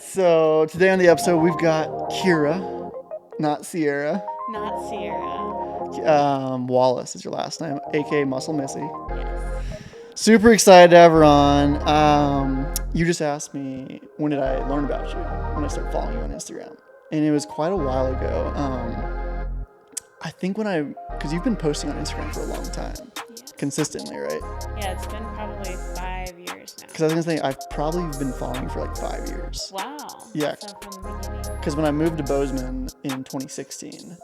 So today on the episode, we've got Ciara, not Ciara. Not Ciara. Wallace is your last name, aka Muscle Missy. Yes. Super excited to have her on. You just asked me when did I learn about you, when I started following you on Instagram. And it was quite a while ago. I think because you've been posting on Instagram for a long time, Yes. consistently, right? Yeah, it's been probably 5 years now. Because I was going to say, I've probably been following you for like 5 years. Wow. Yeah. So from the beginning. Because when I moved to Bozeman in 2016,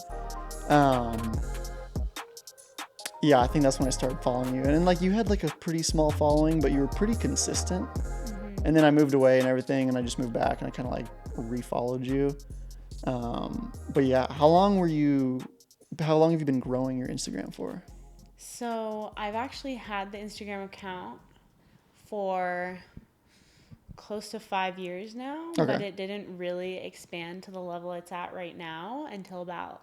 yeah, I think that's when I started following you. And like you had like a pretty small following, but you were pretty consistent. Mm-hmm. And then I moved away and everything, and I just moved back and I kind of like refollowed you. But yeah, how long have you been growing your Instagram for? So I've actually had the Instagram account for close to 5 years now, Okay. but it didn't really expand to the level it's at right now until about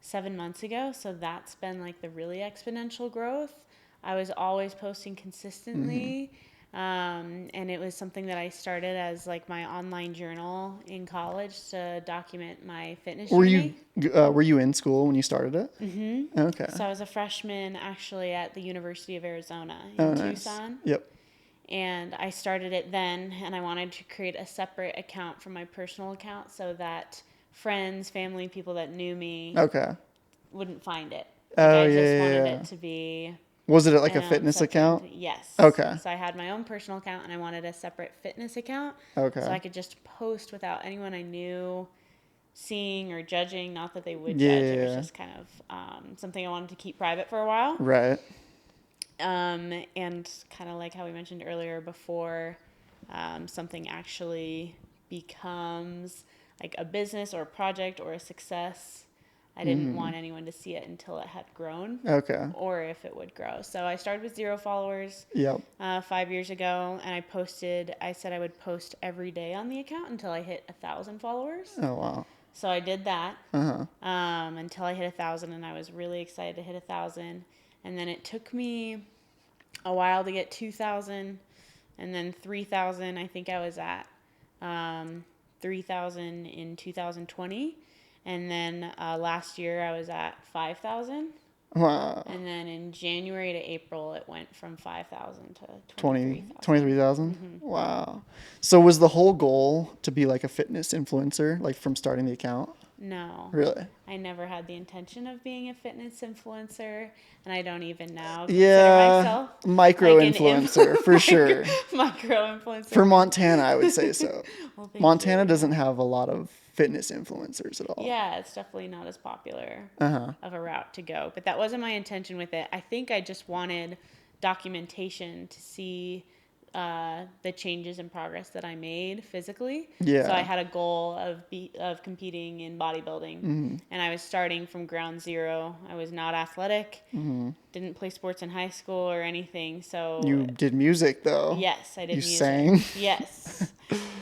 7 months ago. So that's been like the really exponential growth. I was always posting consistently. And it was something that I started as like my online journal in college to document my fitness journey. Were you in school when you started it? Mm-hmm. Okay. So I was a freshman actually at the University of Arizona Oh, in nice. Tucson. Yep. And I started it then, and I wanted to create a separate account from my personal account so that friends, family, people that knew me Okay. wouldn't find it. Oh, I yeah, just yeah, wanted yeah. it to be Was it like a an own fitness separate account? entity. Yes. Okay. So I had my own personal account, and I wanted a separate fitness account. Okay. So I could just post without anyone I knew seeing or judging. Not that they would Yeah, judge. It was yeah. just kind of something I wanted to keep private for a while. Right. And kind of like how we mentioned earlier, before something actually becomes like a business or a project or a success, I didn't want anyone to see it until it had grown. Okay. Or if it would grow. So I started with 0 followers Yep. 5 years ago, and I said I would post every day on the account until I hit 1,000 followers. Oh, wow. So I did that Uh-huh. until I hit 1,000, and I was really excited to hit 1,000. And then it took me a while to get 2,000, and then 3,000. I think I was at 3,000 in 2020. And then last year I was at 5,000. Wow. And then in January to April, it went from 5,000 to 23,000? 23,000. Wow. So was the whole goal to be like a fitness influencer, like from starting the account? No. Really? I never had the intention of being a fitness influencer, and I don't even now Yeah. consider myself Micro like an influencer, for sure. Micro influencer. For Montana, I would say so. Well, thank Montana you. doesn't have a lot of fitness influencers at all. Yeah, it's definitely not as popular Uh-huh. of a route to go. But that wasn't my intention with it. I think I just wanted documentation to see the changes and progress that I made physically. Yeah. So I had a goal of competing in bodybuilding. Mm-hmm. And I was starting from ground zero. I was not athletic. Mm-hmm. Didn't play sports in high school or anything. So You did music, though. yes, I did You music. sang? Yes.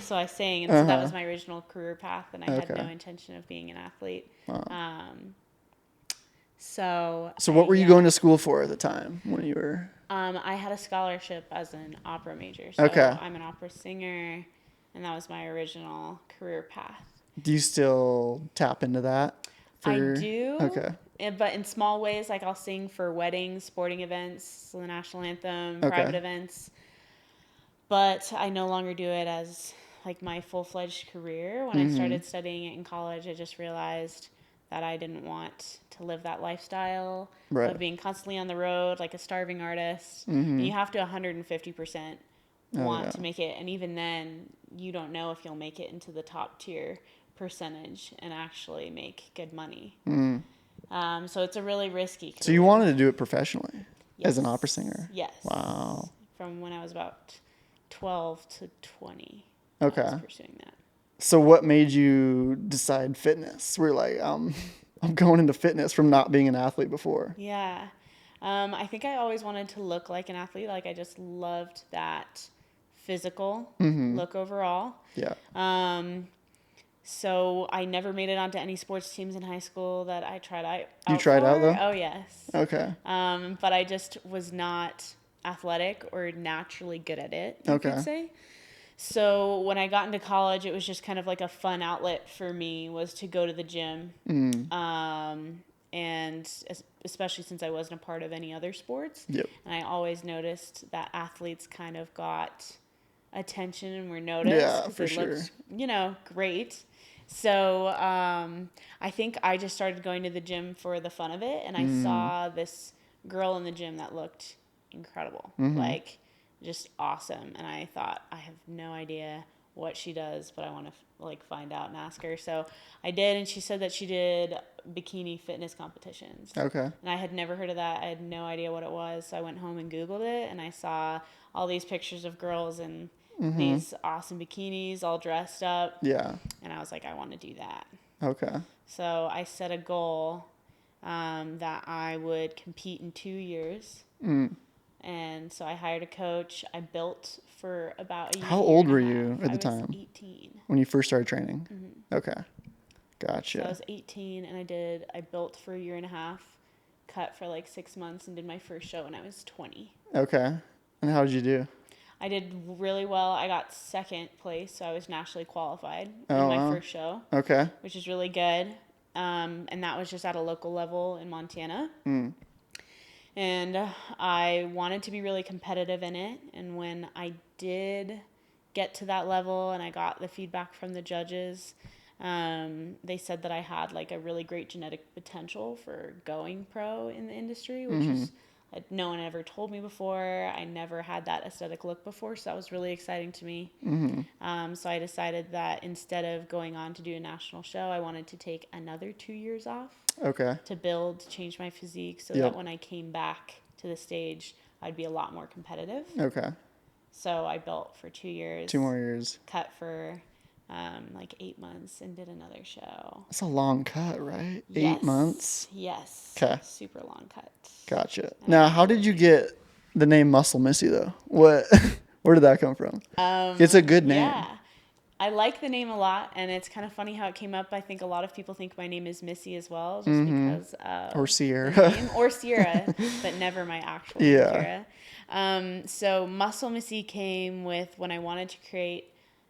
So I sang, and so that Uh-huh. was my original career path, and I had Okay. no intention of being an athlete. Wow. So So what were you yeah. going to school for at the time when you were... I had a scholarship as an opera major. So Okay. I'm an opera singer, and that was my original career path. Do you still tap into that? I do. Okay. But in small ways, like I'll sing for weddings, sporting events, the national anthem, Okay. private events. But I no longer do it as like my full-fledged career. When I started studying it in college, I just realized that I didn't want to live that lifestyle Right. of being constantly on the road like a starving artist. And you have to 150% want yeah. to make it. And even then, you don't know if you'll make it into the top tier percentage and actually make good money. So it's a really risky career. So you wanted to do it professionally as an Yes. opera singer? Yes. Wow. From when I was about 12 to 20. Okay. I was pursuing that. So what made you decide fitness? We're like, I'm going into fitness from not being an athlete before. Yeah. I think I always wanted to look like an athlete. Like I just loved that physical look overall. Yeah. So I never made it onto any sports teams in high school that I tried out. You tried out, though? Oh, yes. Okay. But I just was not athletic or naturally good at it, you Okay. could say. So when I got into college, it was just kind of like a fun outlet for me was to go to the gym. And especially since I wasn't a part of any other sports. Yep. And I always noticed that athletes kind of got attention and were noticed Yeah, because for they sure. looked, great. So I think I just started going to the gym for the fun of it. And I saw this girl in the gym that looked incredible, like just awesome. And I thought, I have no idea what she does, but I want to like find out and ask her. So I did, and she said that she did bikini fitness competitions. Okay. And I had never heard of that. I had no idea what it was. So I went home and Googled it, and I saw all these pictures of girls in these awesome bikinis, all dressed up. Yeah. And I was like, I want to do that. Okay. So I set a goal that I would compete in 2 years. And so I hired a coach. I built for about a year. How old were and a you half. at the I was time? 18. When you first started training? Okay. So Gotcha. I was 18, and I built for a year and a half, cut for like 6 months, and did my first show when I was 20. Okay. And how did you do? I did really well. I got second place, so I was nationally qualified Oh, in my wow. first show, Okay. which is really good. And that was just at a local level in Montana. And I wanted to be really competitive in it. And when I did get to that level and I got the feedback from the judges, they said that I had like a really great genetic potential for going pro in the industry, which is no one ever told me before. I never had that aesthetic look before, so that was really exciting to me. So I decided that instead of going on to do a national show, I wanted to take another 2 years off Okay. to build, to change my physique so Yep. that when I came back to the stage, I'd be a lot more competitive. Okay. So I built for 2 years. 2 more years. Cut for like 8 months and did another show. That's a long cut, right? Yes. 8 months? Yes. 'Kay. Super long cut. Gotcha. Now, how did you get the name Muscle Missy, though? What? Where did that come from? It's a good name. Yeah. I like the name a lot, and it's kind of funny how it came up. I think a lot of people think my name is Missy as well, just because Or Ciara. the name, or Ciara, but never my actual name, Yeah. Ciara. So Muscle Missy came with when I wanted to create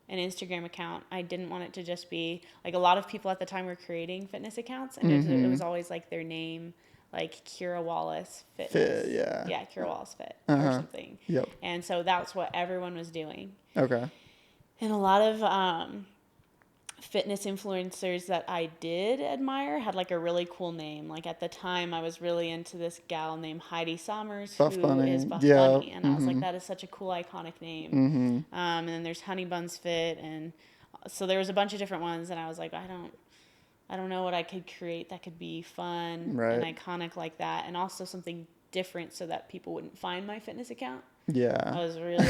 an Instagram account. I didn't want it to just be like a lot of people at the time were creating fitness accounts, and it was always like their name, like Ciara Wallace Fitness. Fit, yeah. Yeah, Ciara Wallace Fit or something. Yep. And so that's what everyone was doing. Okay. And a lot of fitness influencers that I did admire had like a really cool name. Like at the time, I was really into this gal named Heidi Sommers, Buff who Bunny. is Buff Yeah. Bunny, and I was like, that is such a cool, iconic name. And then there's Honey Buns Fit, and so there was a bunch of different ones, and I was like, I don't know what I could create that could be fun and iconic like that, and also something different so that people wouldn't find my fitness account. Yeah. I was really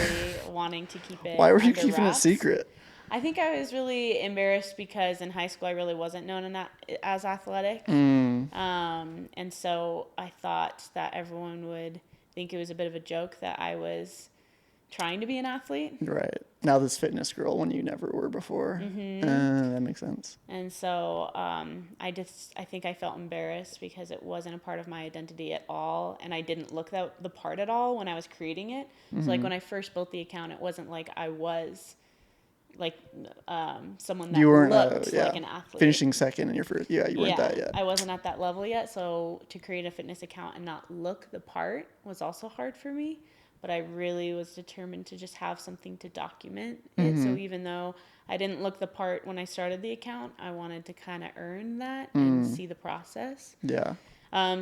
wanting to keep it. Why were you under keeping wraps. it secret? I think I was really embarrassed because in high school I really wasn't known as athletic. And so I thought that everyone would think it was a bit of a joke that I was trying to be an athlete. Right. Now this fitness girl when you never were before. That makes sense. And so I think I felt embarrassed because it wasn't a part of my identity at all. And I didn't look the part at all when I was creating it. So like when I first built the account, it wasn't like I was like someone that You weren't looked like an athlete. finishing second in your first. Yeah, you weren't that yet. I wasn't at that level yet. So to create a fitness account and not look the part was also hard for me. But I really was determined to just have something to document it. So even though I didn't look the part when I started the account, I wanted to kind of earn that and see the process. Yeah.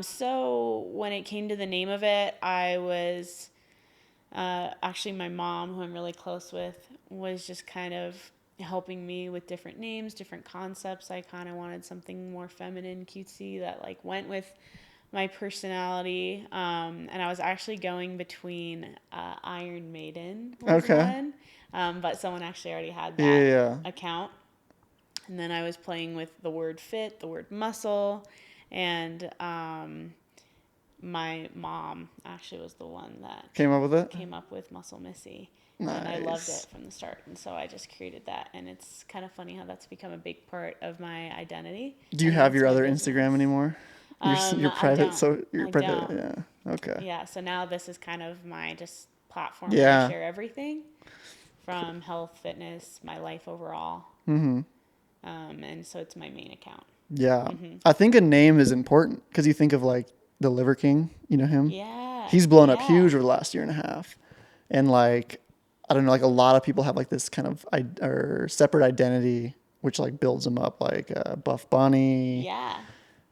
So when it came to the name of it, I was actually my mom, who I'm really close with, was just kind of helping me with different names, different concepts. I kind of wanted something more feminine, cutesy that like went with my personality. And I was actually going between Iron Maiden was one, but someone actually already had that account. And then I was playing with the word fit, the word muscle, and my mom actually was the one that Came up with it? Came up with Muscle Missy. Nice. And I loved it from the start. And so I just created that. And it's kind of funny how that's become a big part of my identity. Do you have your other Instagram anymore? Your private, I don't. Yeah. Okay. Yeah. So now this is kind of my just platform Yeah. where I share everything from health, fitness, my life overall. Mm-hmm. And so it's my main account. Yeah. I think a name is important because you think of like the Liver King, you know him? Yeah. He's blown up huge over the last year and a half. And like, I don't know, like a lot of people have like this kind of or separate identity, which like builds them up, like Buff Bunny. Yeah.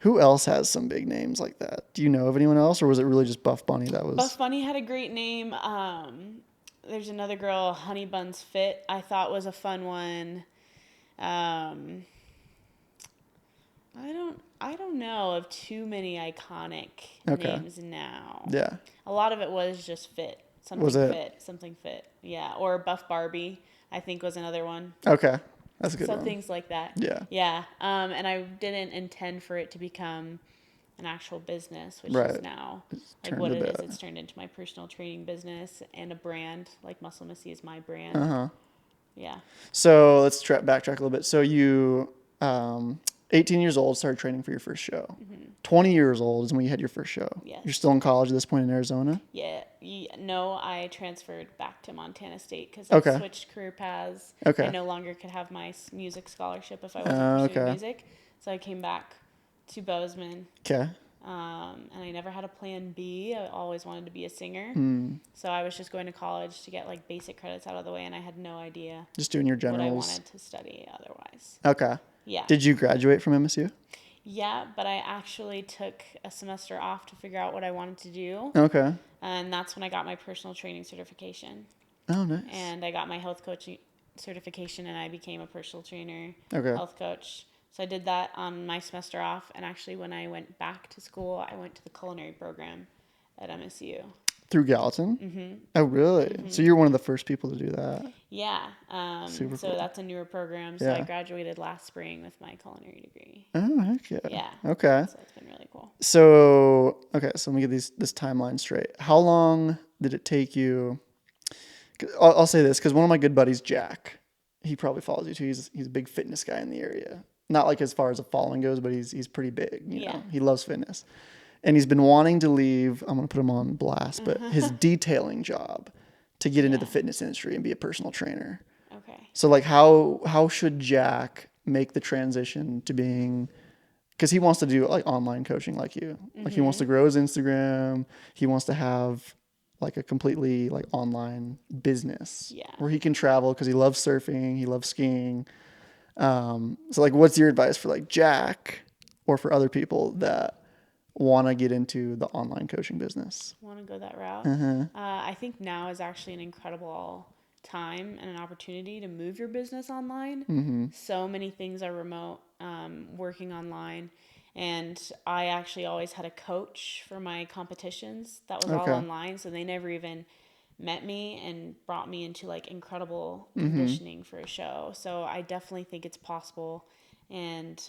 Who else has some big names like that? Do you know of anyone else, or was it really just Buff Bunny that was? Buff Bunny had a great name. There's another girl, Honey Buns Fit, I thought was a fun one. I don't know of too many iconic names now. Yeah. A lot of it was just fit. Something fit. Yeah. Or Buff Barbie, I think was another one. Okay. That's a good one. So things like that. Yeah. Yeah. And I didn't intend for it to become an actual business, which is now like what it is. It's turned into my personal training business and a brand. Like Muscle Missy is my brand. Uh-huh. Yeah. So let's backtrack a little bit. So you, 18 years old, started training for your first show. 20 years old is when you had your first show. Yes. You're still in college at this point in Arizona? Yeah. No, I transferred back to Montana State because I switched career paths. Okay. I no longer could have my music scholarship if I wasn't pursuing music. So I came back to Bozeman. Okay. And I never had a plan B. I always wanted to be a singer. So I was just going to college to get like basic credits out of the way, and I had no idea just doing your generals. What I wanted to study otherwise. Okay. Yeah. Did you graduate from MSU? Yeah, but I actually took a semester off to figure out what I wanted to do. Okay. And that's when I got my personal training certification. Oh, nice. And I got my health coaching certification, and I became a personal trainer, health coach. So I did that on my semester off. And actually, when I went back to school, I went to the culinary program at MSU. Through Gallatin? Mm-hmm. Oh, really? Mm-hmm. So you're one of the first people to do that? Yeah. Super so cool. That's a newer program. So I graduated last spring with my culinary degree. Oh, heck yeah. Yeah. Okay. So it's been really cool. So, okay. So let me get this timeline straight. How long did it take you? I'll say this because one of my good buddies, Jack, he probably follows you too. He's a big fitness guy in the area. Not like as far as a following goes, but he's pretty big. You know, he loves fitness. And he's been wanting to leave, I'm going to put him on blast, but his detailing job to get into the fitness industry and be a personal trainer. Okay. So like how should Jack make the transition to being, because he wants to do like online coaching like you. Like he wants to grow his Instagram. He wants to have like a completely like online business where he can travel because he loves surfing. He loves skiing. So like what's your advice for like Jack or for other people that want to get into the online coaching business? Want to go that route? I think now is actually an incredible time and an opportunity to move your business online. So many things are remote, working online. And I actually always had a coach for my competitions that was all online. So they never even met me and brought me into like incredible conditioning for a show. So I definitely think it's possible and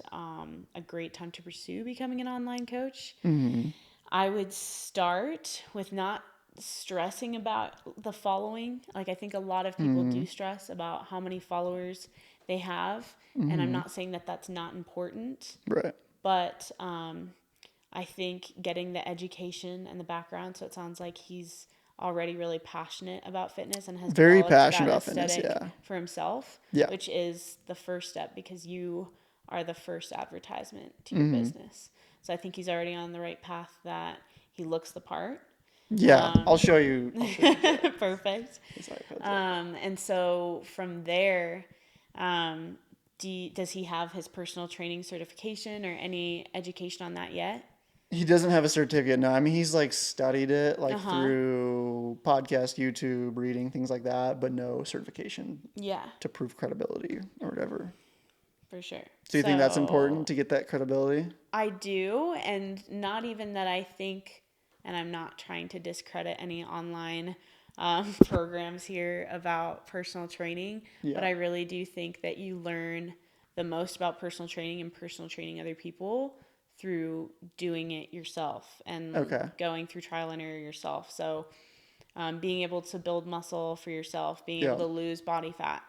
a great time to pursue becoming an online coach. I would start with not stressing about the following. Like I think a lot of people do stress about how many followers they have. And I'm not saying that that's not important. Right. But I think getting the education and the background, so it sounds like he's already really passionate about fitness and has very developed passionate that about fitness, aesthetic for himself, which is the first step because you are the first advertisement to your business. So I think he's already on the right path that he looks the part. Yeah, I'll show you. Perfect. And so from there, does he have his personal training certification or any education on that yet? He doesn't have a certificate. No, I mean, he's like studied it like through podcast, YouTube, reading, things like that, but no certification to prove credibility or whatever. For sure. So you think that's important to get that credibility? I do. And not even that I think, and I'm not trying to discredit any online programs here about personal training, but I really do think that you learn the most about personal training and personal training other people through doing it yourself and going through trial and error yourself. So being able to build muscle for yourself, being able to lose body fat.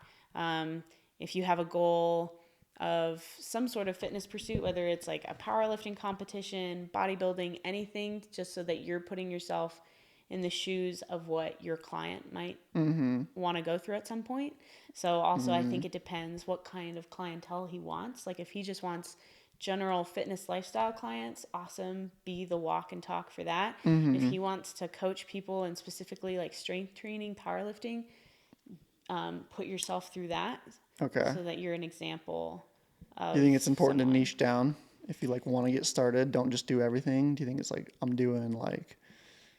If you have a goal of some sort of fitness pursuit, whether it's like a powerlifting competition, bodybuilding, anything, just so that you're putting yourself in the shoes of what your client might want to go through at some point. So also I think it depends what kind of clientele he wants. Like if he just wants general fitness lifestyle clients, awesome, be the walk and talk for that. If he wants to coach people and specifically like strength training, powerlifting, put yourself through that. Okay. So that you're an example of Do you think it's important someone. to niche down if you like want to get started? Don't just do everything. Do you think it's like I'm doing like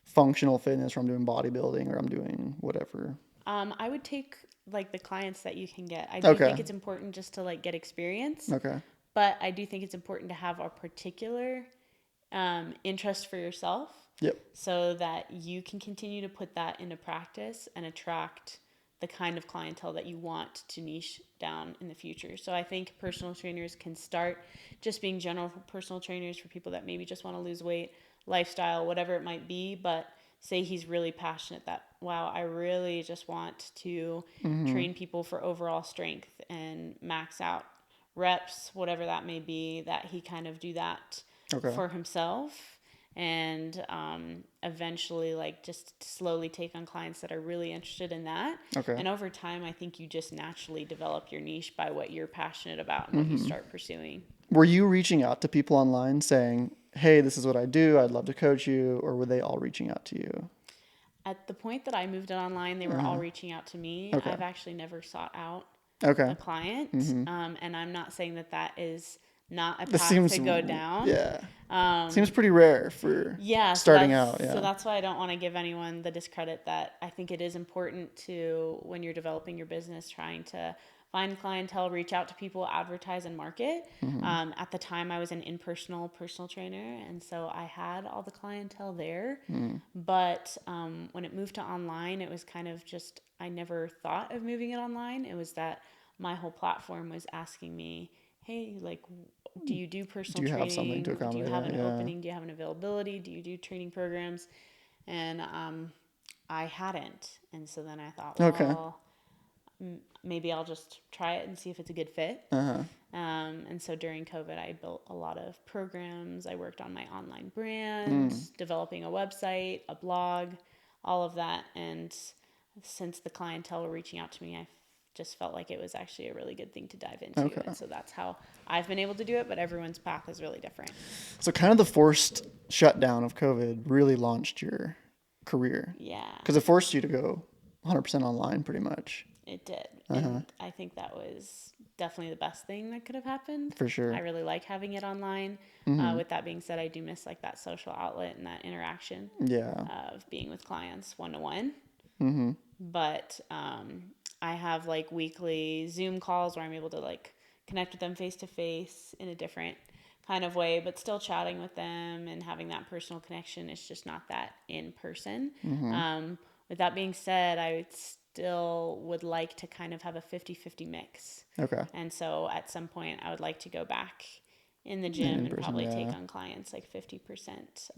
functional fitness, or I'm doing bodybuilding, or I'm doing whatever? I would take like the clients that you can get. I do Okay. think it's important just to like get experience. Okay. But I do think it's important to have a particular interest for yourself. Yep. So that you can continue to put that into practice and attract the kind of clientele that you want to niche down in the future. So I think personal trainers can start just being general personal trainers for people that maybe just want to lose weight, lifestyle, whatever it might be. But say he's really passionate that, wow, I really just want to train people for overall strength and max out reps, whatever that may be, that he kind of do that for himself. And eventually like just slowly take on clients that are really interested in that. Okay. And over time, I think you just naturally develop your niche by what you're passionate about and what you start pursuing. Were you reaching out to people online saying, hey, this is what I do, I'd love to coach you, or were they all reaching out to you? At the point that I moved it online, they were all reaching out to me. Okay. I've actually never sought out Okay. a client. And I'm not saying that that is not a This path seems to go down. Yeah. Seems pretty rare for starting out. Yeah. So that's why I don't want to give anyone the discredit that I think it is important to, when you're developing your business, trying to find clientele, reach out to people, advertise and market. At the time I was an in-personal personal trainer. And so I had all the clientele there. But when it moved to online, it was kind of just, I never thought of moving it online. It was that my whole platform was asking me, hey, like, do you do personal training? Do you have something to accommodate? Do you have an Yeah. opening? Do you have an availability? Do you do training programs? And I hadn't. And so then I thought, well, maybe I'll just try it and see if it's a good fit. And so during COVID, I built a lot of programs. I worked on my online brand, developing a website, a blog, all of that. And since the clientele were reaching out to me, I just felt like it was actually a really good thing to dive into. Okay. And so that's how I've been able to do it, but everyone's path is really different. So kind of the forced shutdown of COVID really launched your career. Yeah. Because it forced you to go 100% online pretty much. It did. And I think that was definitely the best thing that could have happened. For sure. I really like having it online. With that being said, I do miss like that social outlet and that interaction of being with clients one-to-one. But I have like weekly Zoom calls where I'm able to like connect with them face-to-face in a different kind of way, but still chatting with them and having that personal connection. It's just not that in person. With that being said, I still would like to kind of have a 50-50 mix. Okay. And so at some point I would like to go back in the gym and probably take on clients like 50%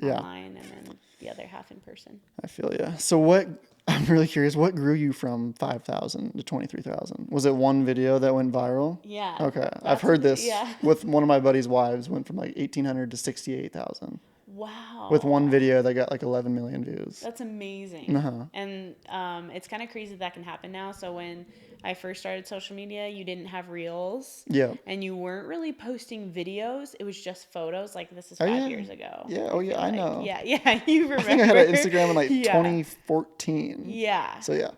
online and then the other half in person. I feel you. So I'm really curious, what grew you from 5,000 to 23,000? Was it one video that went viral? Yeah. Okay. I've heard this with one of my buddy's wives, went from like 1,800 to 68,000. Wow. With one video that got like 11 million views. That's amazing. And it's kind of crazy that can happen now. So when I first started social media, you didn't have reels. Yeah. And you weren't really posting videos. It was just photos. Like this is 5 years ago. Yeah. Oh yeah, I know. Yeah. You remember. I think I had an Instagram in like 2014. Yeah. So yeah.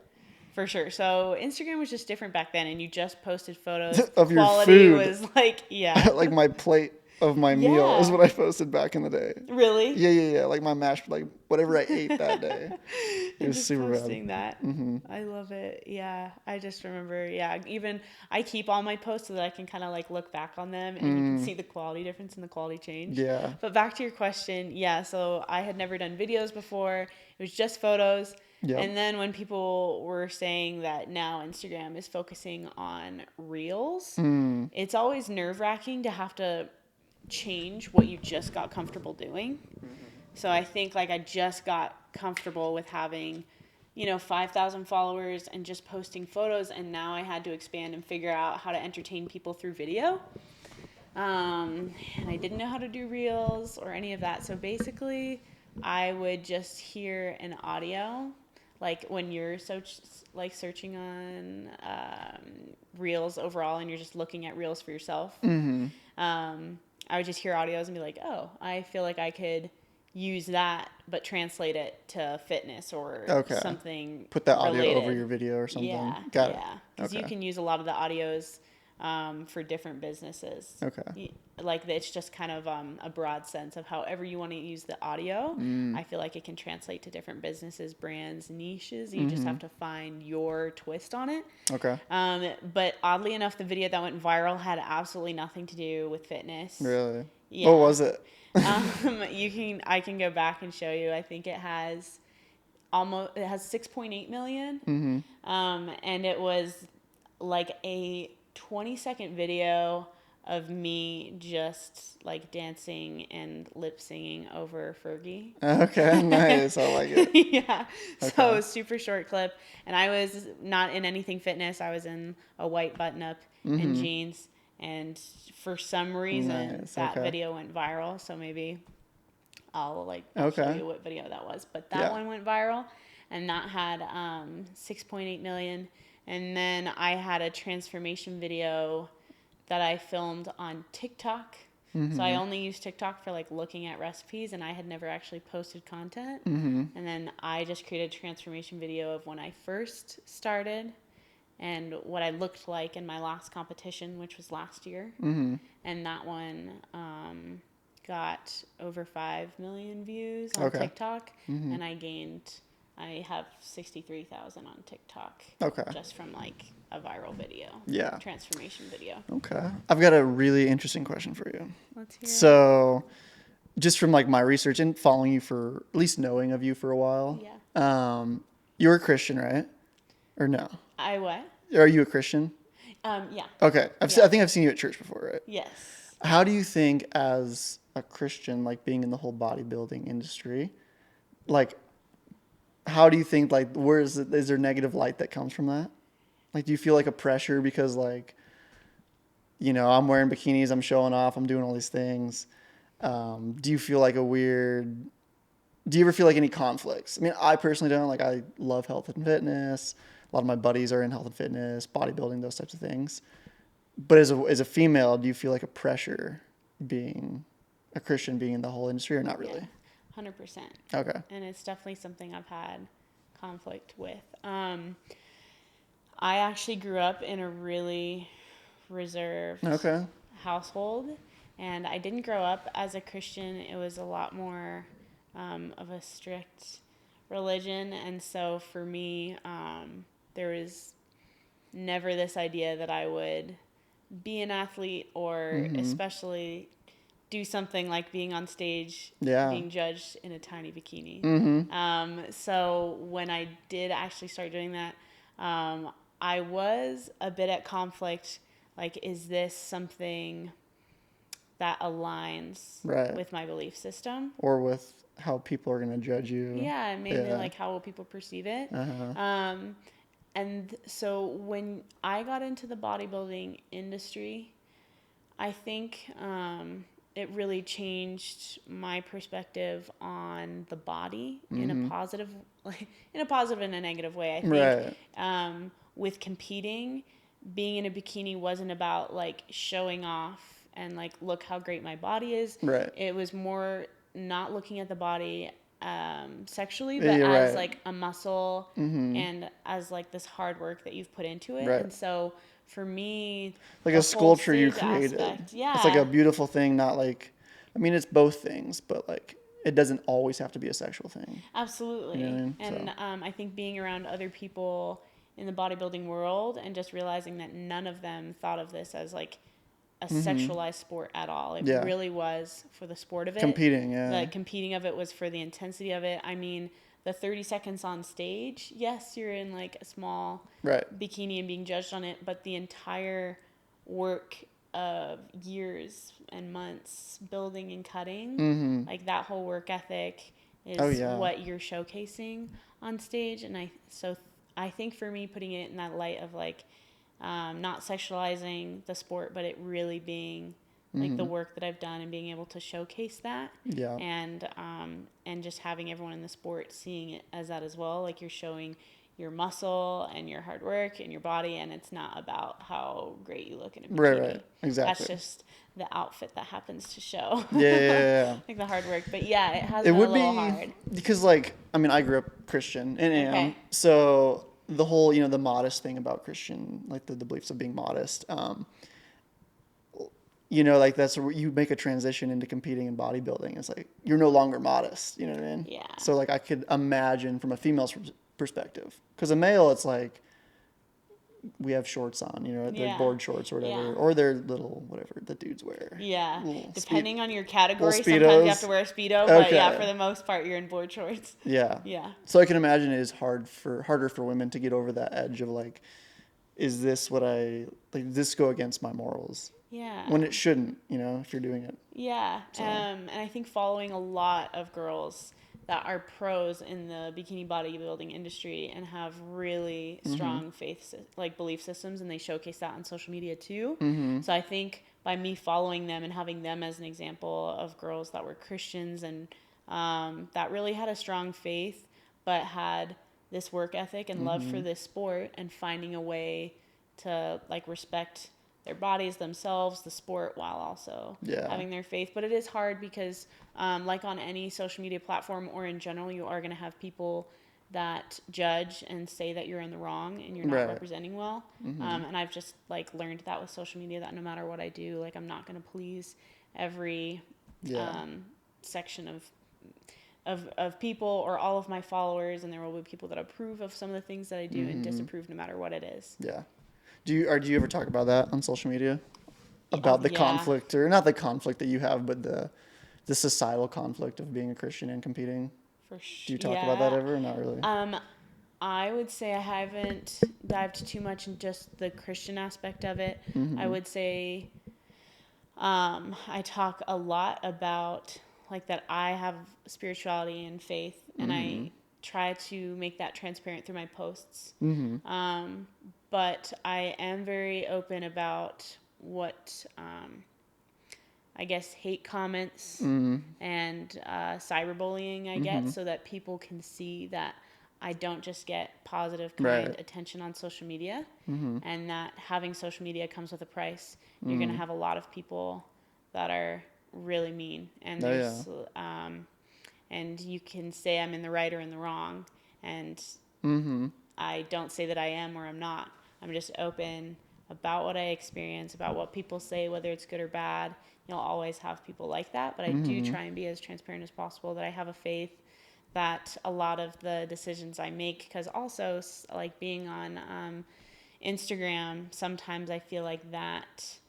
For sure. So Instagram was just different back then, and you just posted photos. Of your Quality food. was like, like my plate of my meal is what I posted back in the day. Really? Yeah. Like my mashed, like whatever I ate that day. It was super posting bad. That. I love it. Yeah. I just remember, even I keep all my posts so that I can kind of like look back on them and you can see the quality difference and the quality change. Yeah. But back to your question. Yeah. So I had never done videos before. It was just photos. Yep. And then when people were saying that now Instagram is focusing on reels, it's always nerve-wracking to have to change what you just got comfortable doing. So I think like I just got comfortable with having, 5,000 followers and just posting photos, and now I had to expand and figure out how to entertain people through video. And I didn't know how to do reels or any of that. So basically I would just hear an audio, like when you're searching on reels overall, and you're just looking at reels for yourself. Mm-hmm. I would just hear audios and be like, oh, I feel like I could use that, but translate it to fitness or Okay. something. Put that audio related. over your video or something. Yeah, Got it. because you can use a lot of the audios for different businesses. Okay. Like it's just kind of a broad sense of however you want to use the audio. I feel like it can translate to different businesses, brands, niches. You just have to find your twist on it. Okay. But oddly enough, the video that went viral had absolutely nothing to do with fitness. Really? Yeah. What was it? I can go back and show you. I think it has 6.8 million. And it was like a 20-second video of me just like dancing and lip singing over Fergie. Okay, nice. I like it. Yeah. Okay. So it was super short clip, and I was not in anything fitness. I was in a white button up and jeans, and for some reason Nice. that Okay. video went viral. So maybe I'll show Okay. you what video that was. But that Yeah. one went viral, and that had 6.8 million. And then I had a transformation video that I filmed on TikTok. So I only use TikTok for like looking at recipes, and I had never actually posted content. And then I just created a transformation video of when I first started and what I looked like in my last competition, which was last year. And that one got over 5 million views on Okay. TikTok, and I have 63,000 on TikTok. Okay. Just from like a viral video. Yeah. Transformation video. Okay. I've got a really interesting question for you. Let's hear it. So, just from like my research and following you for at least knowing of you for a while. Yeah. You're a Christian, right? Or no? I what? Are you a Christian? Yeah. Okay. I think I've seen you at church before, right? Yes. How do you think as a Christian, like being in the whole bodybuilding industry, like how do you think, like, is there negative light that comes from that? Like, do you feel like a pressure because, like, you know, I'm wearing bikinis, I'm showing off, I'm doing all these things. Do you feel like do you ever feel like any conflicts? I mean, I personally don't. Like, I love health and fitness. A lot of my buddies are in health and fitness, bodybuilding, those types of things. But as a female, do you feel like a pressure being a Christian, being in the whole industry, or not really? Yeah. 100%. Okay. And it's definitely something I've had conflict with. I actually grew up in a really reserved household, and I didn't grow up as a Christian. It was a lot more of a strict religion, and so for me, there was never this idea that I would be an athlete or especially do something like being on stage, being judged in a tiny bikini. So when I did actually start doing that, I was a bit at conflict. Like, is this something that aligns with my belief system? Or with how people are going to judge you? Yeah, mainly like how will people perceive it? And so when I got into the bodybuilding industry, I think it really changed my perspective on the body in a positive and a negative way. I think with competing, being in a bikini wasn't about like showing off and like, look how great my body is. It was more not looking at the body sexually, but as like a muscle and as like this hard work that you've put into it. And so for me, like a sculpture you created. It's like a beautiful thing, not like, I mean, it's both things, but like it doesn't always have to be a sexual thing. Absolutely. You know what I mean? And I think being around other people in the bodybuilding world and just realizing that none of them thought of this as like a sexualized sport at all. It really was for the sport of it. Competing, The competing of it was for the intensity of it. I mean, the 30 seconds on stage, yes, you're in like a small bikini and being judged on it, but the entire work of years and months building and cutting, like that whole work ethic is what you're showcasing on stage. And I think for me, putting it in that light of like not sexualizing the sport, but it really being like the work that I've done and being able to showcase that. Yeah. And just having everyone in the sport seeing it as that as well. Like you're showing your muscle and your hard work and your body, and it's not about how great you look in a bikini. Right. Exactly. That's just the outfit that happens to show. Yeah. Like the hard work. But yeah, it has It been a would little be hard. because, like, I mean, I grew up Christian and am. Okay. So the whole, the modest thing about Christian, like the beliefs of being modest, like that's where you make a transition into competing in bodybuilding. It's like you're no longer modest. You know what I mean? Yeah. So like I could imagine from a female's perspective, because a male, it's like we have shorts on, their Yeah. board shorts or whatever, Yeah. or their little whatever the dudes wear. Yeah. Little Depending on your category, little sometimes you have Speedos. to wear a Speedo. But yeah, Okay. for the most part, you're in board shorts. Yeah. Yeah. So I can imagine it is harder for women to get over that edge of like, is this what does this go against my morals? Yeah. When it shouldn't, if you're doing it. Yeah. So. And I think following a lot of girls that are pros in the bikini bodybuilding industry and have really strong belief systems, and they showcase that on social media too. So I think by me following them and having them as an example of girls that were Christians and that really had a strong faith but had this work ethic and love for this sport, and finding a way to like respect their bodies, themselves, the sport, while also having their faith. But it is hard because like on any social media platform or in general, you are going to have people that judge and say that you're in the wrong and you're not representing well. And I've just like learned that with social media, that no matter what I do, like I'm not going to please every section of people or all of my followers, and there will be people that approve of some of the things that I do and disapprove no matter what it is. Yeah. Do you ever talk about that on social media? About the conflict, or not the conflict that you have, but the societal conflict of being a Christian and competing? For sure. Do you talk about that ever, or not really? I would say I haven't dived too much in just the Christian aspect of it. I would say I talk a lot about like that I have spirituality and faith, and I try to make that transparent through my posts. But I am very open about what I guess hate comments and cyberbullying I get, so that people can see that I don't just get positive, kind attention on social media, and that having social media comes with a price. You're going to have a lot of people that are really mean, and there's and you can say I'm in the right or in the wrong, and I don't say that I am or I'm not. I'm just open about what I experience, about what people say, whether it's good or bad. You'll always have people like that, but I do try and be as transparent as possible that I have a faith, that a lot of the decisions I make, because also like being on Instagram, sometimes I feel like that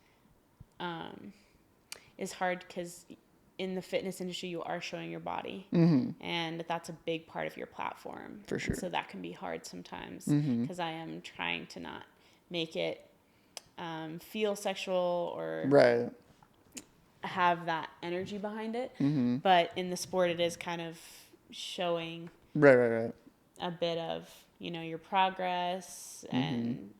is hard, because in the fitness industry, you are showing your body, and that's a big part of your platform. For sure. And so that can be hard sometimes, because I am trying to not make it feel sexual or have that energy behind it. But in the sport, it is kind of showing a bit of, your progress. And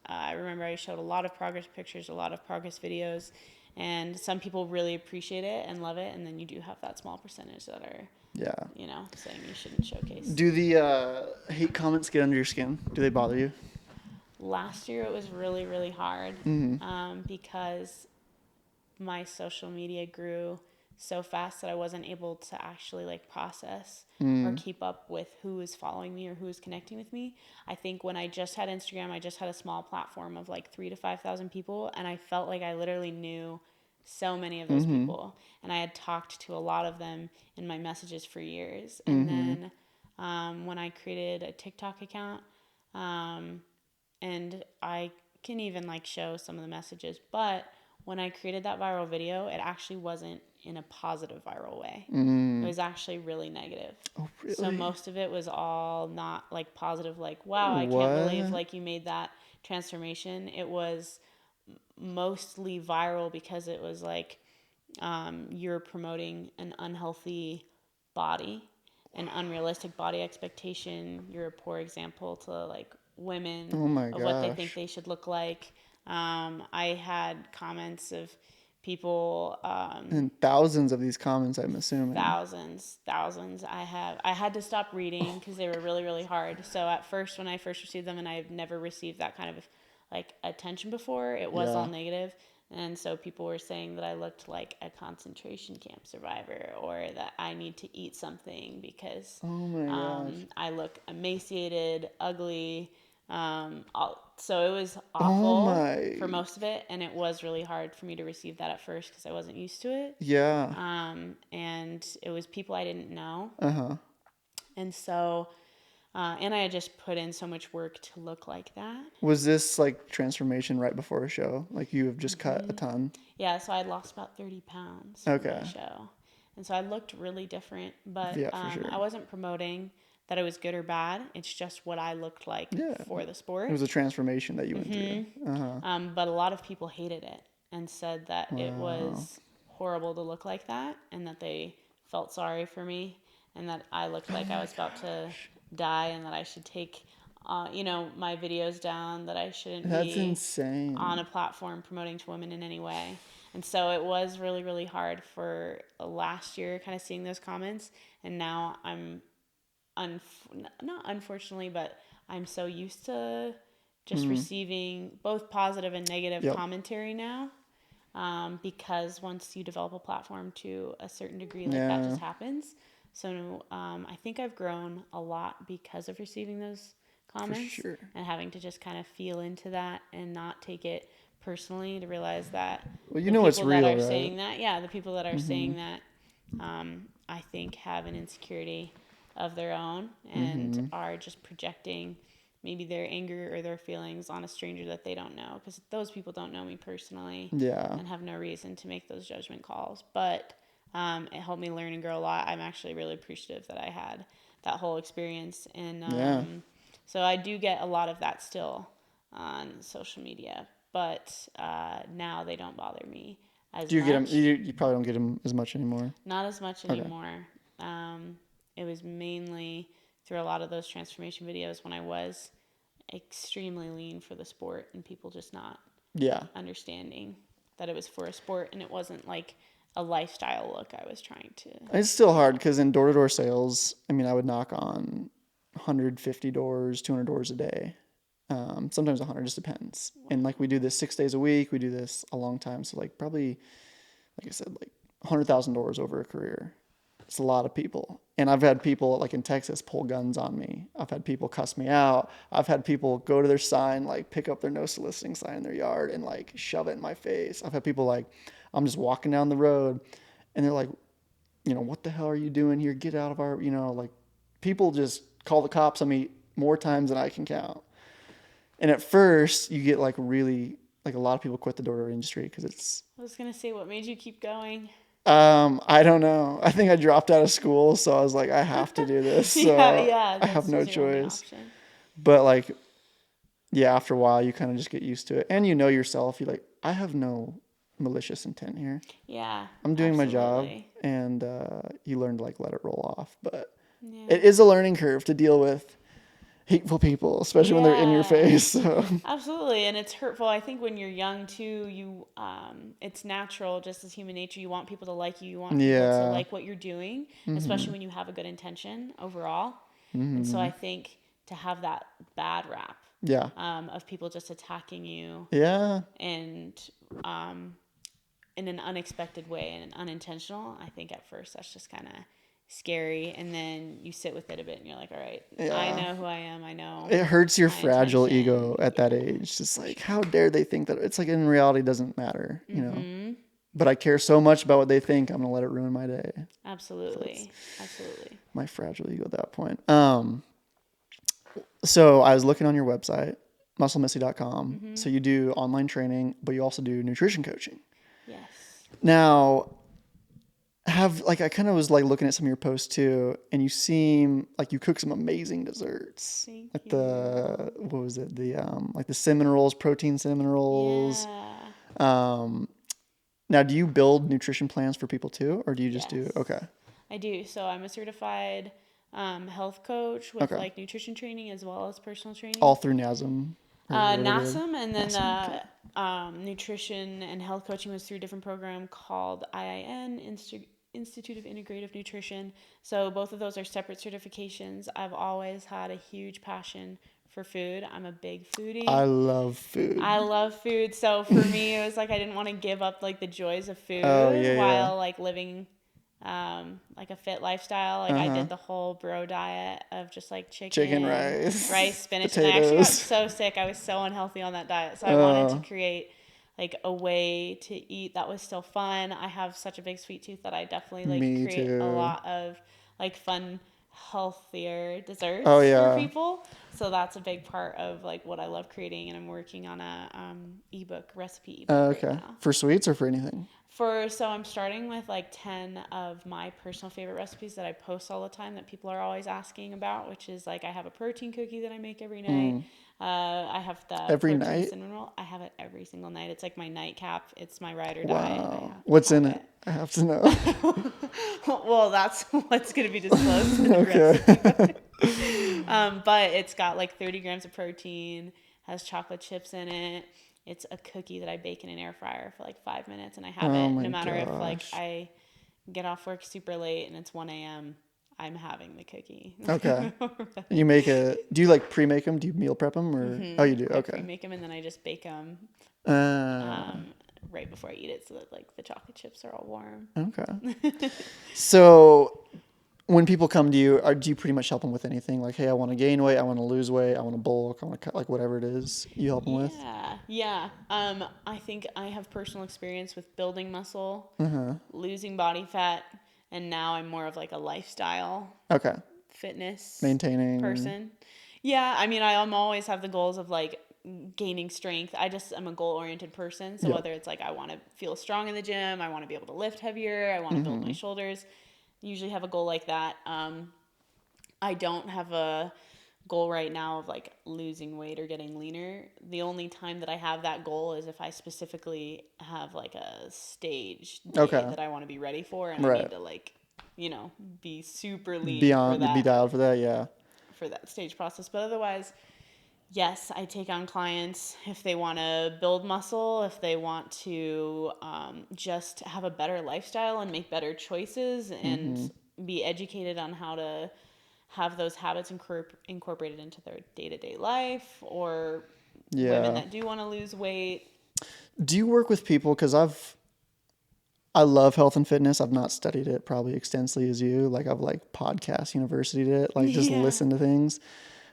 I remember I showed a lot of progress pictures, a lot of progress videos. And some people really appreciate it and love it, and then you do have that small percentage that are, saying you shouldn't showcase. Do the hate comments get under your skin? Do they bother you? Last year it was really, really hard because my social media grew so fast that I wasn't able to actually like process or keep up with who is following me or who is connecting with me. I think when I just had Instagram, I just had a small platform of like 3,000 to 5,000 people, and I felt like I literally knew so many of those people, and I had talked to a lot of them in my messages for years. And then when I created a TikTok account, and I can even like show some of the messages, but when I created that viral video, it actually wasn't in a positive viral way. It was actually really negative. Oh, really? So most of it was all not like positive, like, wow, I can't believe like you made that transformation. It was mostly viral because it was like you're promoting an unhealthy body, an unrealistic body expectation. You're a poor example to like women of what they think they should look like. I had comments of people, And thousands of these comments, I'm assuming. thousands. I had to stop reading because they were really, really hard. So at first, when I first received them, and I've never received that kind of like attention before, it was all negative. And so people were saying that I looked like a concentration camp survivor, or that I need to eat something because Oh my gosh. I look emaciated, ugly. So it was Oh awful my. for most of it, and it was really hard for me to receive that at first because I wasn't used to it. Yeah. And it was people I didn't know, Uh-huh. and so and I had just put in so much work to look like that. Was this like transformation right before a show? Like you have just cut a ton? Yeah, so I lost about 30 pounds for Okay. my show. And so I looked really different, but Yeah, for sure. I wasn't promoting that it was good or bad. It's just what I looked like for the sport. It was a transformation that you went through. But a lot of people hated it and said that it was horrible to look like that, and that they felt sorry for me, and that I looked like I was about to die, and that I should take my videos down, that I shouldn't That's be insane. on a platform promoting to women in any way. And so it was really, really hard for last year kind of seeing those comments. And now I'm, not unfortunately, but I'm so used to just receiving both positive and negative commentary now. Because once you develop a platform to a certain degree, like that just happens. So I think I've grown a lot because of receiving those comments and having to just kind of feel into that and not take it personally, to realize that Well, you know it's real, right? saying that, the people that are saying that, I think have an insecurity of their own and are just projecting maybe their anger or their feelings on a stranger that they don't know, because those people don't know me personally and have no reason to make those judgment calls. But it helped me learn and grow a lot. I'm actually really appreciative that I had that whole experience. And so I do get a lot of that still on social media, but now they don't bother me as much. Do you get them? You probably don't get them as much anymore. Not as much anymore. It was mainly through a lot of those transformation videos when I was extremely lean for the sport, and people just not understanding that it was for a sport and it wasn't like a lifestyle look I was trying to. It's still hard because in door-to-door sales, I mean, I would knock on 150 doors, 200 doors a day. Sometimes 100, just depends. Wow. And like we do this 6 days a week. We do this a long time. So like probably, like I said, like 100,000 doors over a career. It's a lot of people. And I've had people like in Texas pull guns on me. I've had people cuss me out. I've had people go to their sign, like pick up their no soliciting sign in their yard and like shove it in my face. I've had people like, I'm just walking down the road and they're like, what the hell are you doing here? Get out of our, like people just call the cops on me more times than I can count. And at first you get like really, like a lot of people quit the door-to-door industry because it's. I was going to say, what made you keep going? I don't know. I think I dropped out of school, so I was like, I have to do this. So I have no choice. But like, after a while, you kind of just get used to it, and you know yourself. You're like, I have no malicious intent here. Yeah, I'm doing my job, and you learn to like let it roll off. But it is a learning curve to deal with hateful people, especially when they're in your face. So. Absolutely, and it's hurtful. I think when you're young too, it's natural, just as human nature. You want people to like you. You want people to like what you're doing, especially when you have a good intention overall. And so I think to have that bad rap, of people just attacking you, and in an unexpected way and unintentional. I think at first that's just kind of scary, and then you sit with it a bit and you're like, all right, I know who I am. I know it hurts your fragile ego at that age. Just like, how dare they think that? It's like, in reality, it doesn't matter, but I care so much about what they think. I'm gonna let it ruin my day. Absolutely. My fragile ego at that point. So I was looking on your website, musclemissy.com. So you do online training, but you also do nutrition coaching. Yes. Now, I kind of was like looking at some of your posts too, and you seem like you cook some amazing desserts. Thank like you. What was it? Like the cinnamon rolls, protein cinnamon rolls. Yeah. Now, do you build nutrition plans for people too, or do you just do? Okay. I do. So I'm a certified health coach with like nutrition training as well as personal training. All through NASM. NASM, and then nutrition and health coaching was through a different program called IIN, Institute of Integrative Nutrition. So both of those are separate certifications. I've always had a huge passion for food. I'm a big foodie. I love food. I love food. So for me, it was like I didn't want to give up like the joys of food while like living like a fit lifestyle. Like I did the whole bro diet of just like chicken rice, spinach. potatoes. And I actually got so sick. I was so unhealthy on that diet. So I wanted to create like a way to eat that was still fun. I have such a big sweet tooth that I definitely like create a lot of like fun, healthier desserts for people. So that's a big part of like what I love creating, and I'm working on a recipe ebook right now. For sweets or for anything? So I'm starting with like 10 of my personal favorite recipes that I post all the time that people are always asking about, which is like I have a protein cookie that I make every night. I have the every protein night? cinnamon roll. I have it every single night. It's like my nightcap. It's my ride or die. Wow. What's in it? I have to know. Well, that's what's going to be disclosed in the recipe. But it's got like 30 grams of protein, has chocolate chips in it. It's a cookie that I bake in an air fryer for like 5 minutes, and I have it no matter if like I get off work super late and it's 1 a.m. I'm having the cookie. Okay. You make it. Do you like pre-make them? Do you meal prep them, or oh, you do? I Okay. pre-make them and then I just bake them right before I eat it, so that like the chocolate chips are all warm. Okay. So when people come to you, do you pretty much help them with anything? Like, hey, I want to gain weight, I want to lose weight, I want to bulk, I want to cut, like whatever it is, you help them with? Yeah. I think I have personal experience with building muscle, losing body fat, and now I'm more of like a lifestyle fitness maintaining person. Yeah, I mean, I'm always have the goals of like gaining strength. I'm a goal-oriented person. So whether it's like I want to feel strong in the gym, I want to be able to lift heavier, I want to build my shoulders, usually have a goal like that. I don't have a goal right now of like losing weight or getting leaner. The only time that I have that goal is if I specifically have like a stage day that I want to be ready for, and I need to like, be super lean be dialed for that, for that stage process. But otherwise, yes, I take on clients if they want to build muscle, if they want to just have a better lifestyle and make better choices and be educated on how to have those habits incorporated into their day-to-day life, or women that do want to lose weight. Do you work with people? Because I love health and fitness. I've not studied it probably extensively as you. Like I've like podcast university'd it, like just listen to things.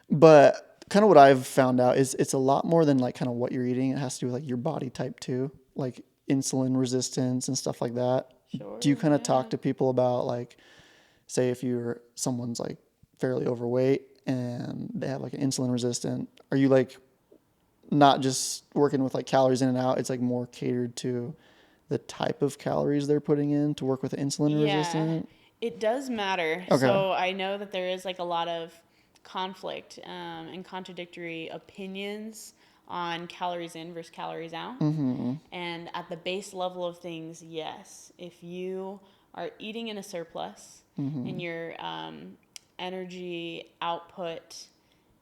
But kind of what I've found out is it's a lot more than like kind of what you're eating. It has to do with like your body type too, like insulin resistance and stuff like that. Sure, do you kind of talk to people about like, say if someone's like fairly overweight and they have like an insulin resistant, are you like not just working with like calories in and out, it's like more catered to the type of calories they're putting in to work with insulin resistant? It does matter. So I know that there is like a lot of conflict and contradictory opinions on calories in versus calories out. And at the base level of things, yes, if you are eating in a surplus and your energy output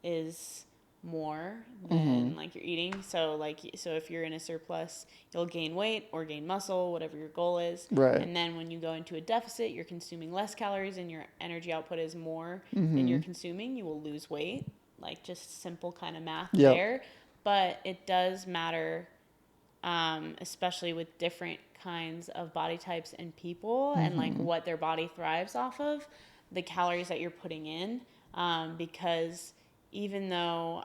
is more than like you're eating, so if you're in a surplus, you'll gain weight or gain muscle, whatever your goal is, and then when you go into a deficit, you're consuming less calories and your energy output is more than you're consuming, you will lose weight. Like just simple kind of math there. But it does matter, especially with different kinds of body types and people and like what their body thrives off of, the calories that you're putting in, because even though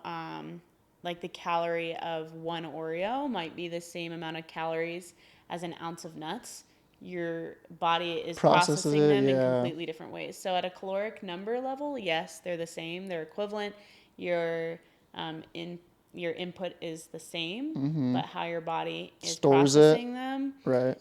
like the calorie of one Oreo might be the same amount of calories as an ounce of nuts, your body is processing them in completely different ways. So at a caloric number level, yes, they're the same, they're equivalent. Your input is the same, but how your body is processing them,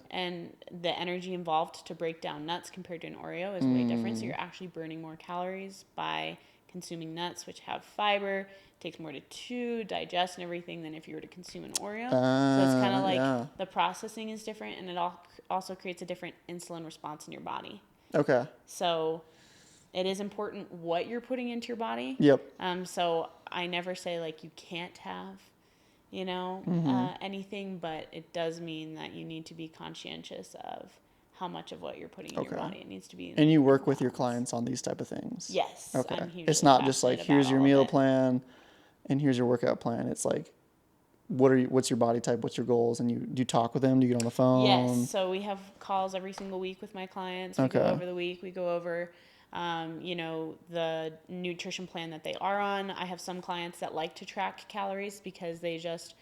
and the energy involved to break down nuts compared to an Oreo is way different. So you're actually burning more calories by consuming nuts, which have fiber, takes more to chew, digest, and everything than if you were to consume an Oreo. So it's kind of like the processing is different, and it also creates a different insulin response in your body. So it is important what you're putting into your body. So I never say like you can't have anything, but it does mean that you need to be conscientious of how much of what you're putting in your body. It needs to be And you work in with your balance. clients on these type of things? Yes. Okay. I'm hugely It's not just like, passionate here's about your all of meal it. plan and here's your workout plan. It's like, what's your body type? What's your goals? And do you talk with them? Do you get on the phone? Yes. So we have calls every single week with my clients. We go Okay. over the week. We go over, the nutrition plan that they are on. I have some clients that like to track calories because they just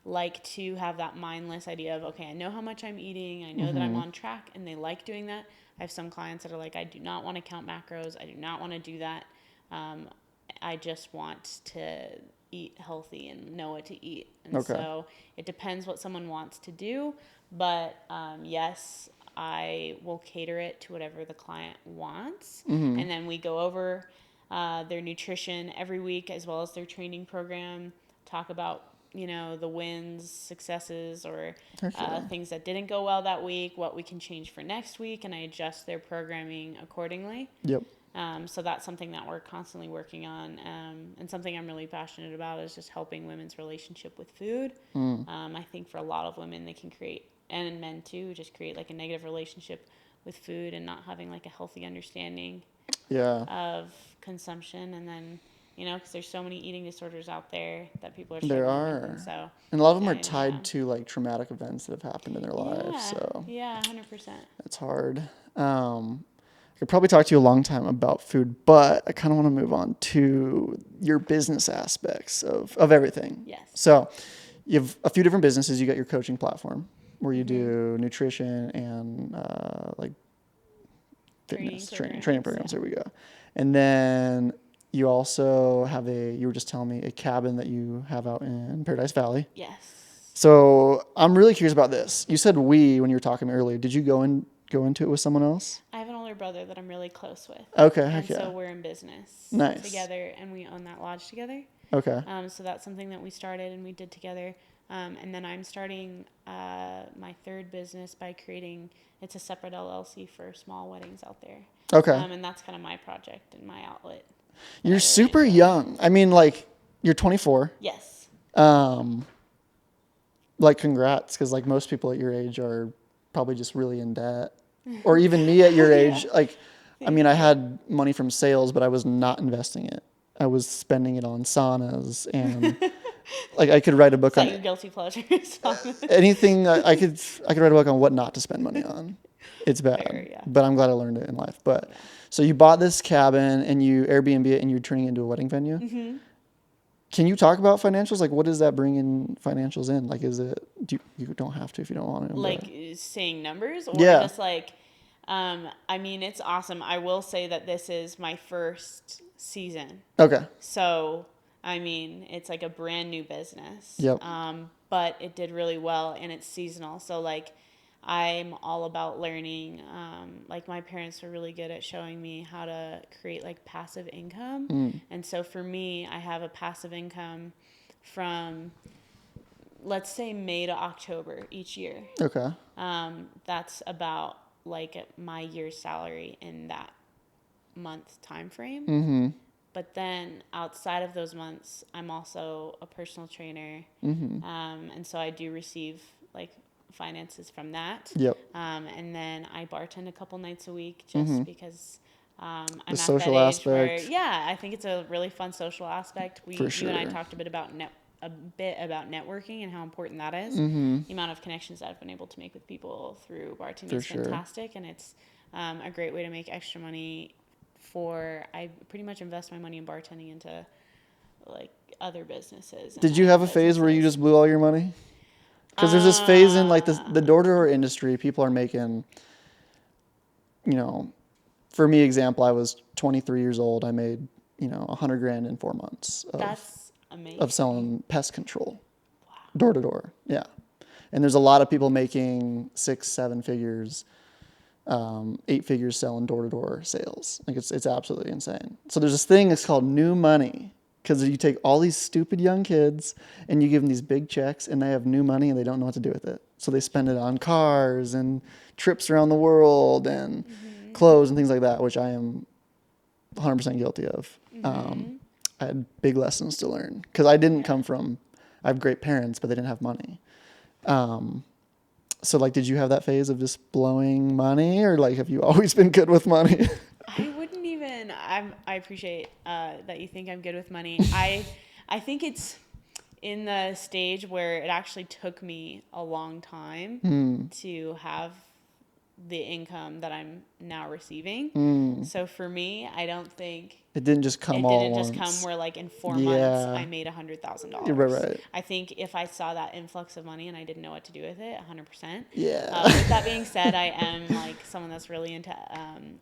like to have that mindless idea of, okay, I know how much I'm eating. I know that I'm on track, and they like doing that. I have some clients that are like, I do not want to count macros. I do not want to do that. I just want to eat healthy and know what to eat. And so it depends what someone wants to do. But yes, I will cater it to whatever the client wants. And then we go over their nutrition every week as well as their training program, talk about the wins, successes, or things that didn't go well that week, what we can change for next week, and I adjust their programming accordingly. Yep. So that's something that we're constantly working on, and something I'm really passionate about is just helping women's relationship with food. I think for a lot of women, they can create, and men too, just create like a negative relationship with food and not having like a healthy understanding of consumption, and then because there's so many eating disorders out there that people are struggling with, and so and a lot of them are tied to like traumatic events that have happened in their lives. So 100%. it's hard. I could probably talk to you a long time about food, but I kind of want to move on to your business aspects of everything. Yes. So you have a few different businesses. You got your coaching platform where you do nutrition and like fitness training programs. There we go. And then you also have you were just telling me, a cabin that you have out in Paradise Valley. Yes. So I'm really curious about this. You said when you were talking to me earlier. Did you go into it with someone else? I have an older brother that I'm really close with. Okay. And so we're in business together, and we own that lodge together. Okay. So that's something that we started and we did together. And then I'm starting my third business by it's a separate LLC for small weddings out there. Okay. And that's kind of my project and my outlet. You're super young. I mean, like, you're 24. Yes. Like, congrats, because like most people at your age are probably just really in debt. Or even me at your age, like, I mean, I had money from sales, but I was not investing it. I was spending it on saunas and like I could write a book on your guilty pleasure. Anything. I could write a book on what not to spend money on. It's bad, Fair, but I'm glad I learned it in life. But so you bought this cabin and you Airbnb it and you're turning it into a wedding venue. Mm-hmm. Can you talk about financials? Like, what does that bring in financials in? Like, you don't have to if you don't want to. Like saying numbers, or just like, I mean, it's awesome. I will say that this is my first season. Okay. So, I mean, it's like a brand new business. Yep. But it did really well, and it's seasonal. So, like, I'm all about learning. Like, my parents were really good at showing me how to create like passive income. And so for me, I have a passive income from, let's say, May to October each year. Okay. That's about like my year's salary in that month time frame. Mm-hmm. But then outside of those months, I'm also a personal trainer. Mm-hmm. And so I do receive like finances from that. Yep. And then I bartend a couple nights a week just because I'm the at social that age aspect. where, I think it's a really fun social aspect. For sure. You and I talked a bit about networking and how important that is. Mm-hmm. The amount of connections that I've been able to make with people through bartending is fantastic, and it's a great way to make extra money. I pretty much invest my money in bartending into like other businesses. Did you have a phase where you just blew all your money? Because there's this phase in like the door-to-door industry, people are making, for me, example, I was 23 years old. I made, $100,000 in 4 months. That's amazing. Of selling pest control. Wow. Door to door. Yeah. And there's a lot of people making 6-7 figures, 8 figures selling door to door sales. Like it's absolutely insane. So there's this thing that's called new money. Because you take all these stupid young kids and you give them these big checks and they have new money and they don't know what to do with it. So they spend it on cars and trips around the world and clothes and things like that, which I am 100% guilty of. I had big lessons to learn because I didn't come from I have great parents, but they didn't have money. So like, did you have that phase of just blowing money, or like, have you always been good with money? I wouldn't even. I appreciate that you think I'm good with money. I think it's in the stage where it actually took me a long time to have the income that I'm now receiving. So for me, I don't think It didn't just come it all didn't at just come once. where like in 4 months Yeah. I made $100,000. Right. I think if I saw that influx of money and I didn't know what to do with it, 100%. Yeah. With that being said, I am like someone that's really into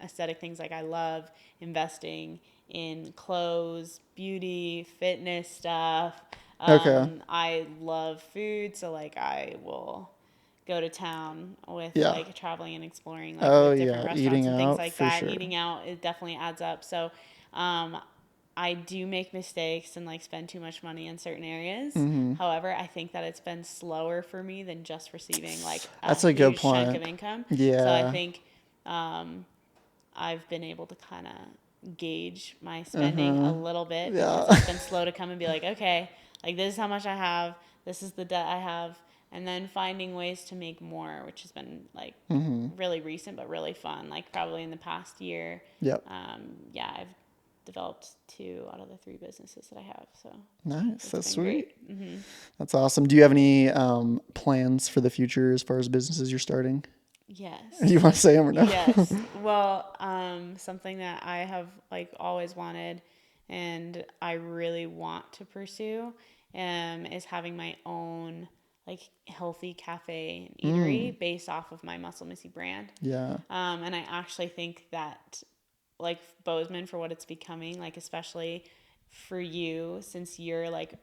aesthetic things. Like I love investing in clothes, beauty, fitness stuff. Okay. I love food, so like I will go to town with Yeah. like traveling and exploring like Oh with different yeah, restaurants eating and things out like for that. sure. Eating out, it definitely adds up. So um, I do make mistakes and like spend too much money in certain areas. However, I think that it's been slower for me than just receiving like a That's a good huge chunk point. of income. Yeah. So I think I've been able to kind of gauge my spending a little bit because Yeah. it's been slow to come and be like, okay, like this is how much I have, this is the debt I have, and then finding ways to make more, which has been like really recent but really fun. Like probably in the past year, Yep. yeah, I've developed 2 out of the 3 businesses that I have. So Nice. it's That's been great. sweet. That's awesome. Do you have any plans for the future as far as businesses you're starting? Yes. Do you want to say them or no? Yes. Well, something that I have like always wanted and I really want to pursue is having my own like healthy cafe and eatery based off of my Muscle Missy brand. Yeah. And I actually think that like Bozeman for what it's becoming, like especially for you since you're like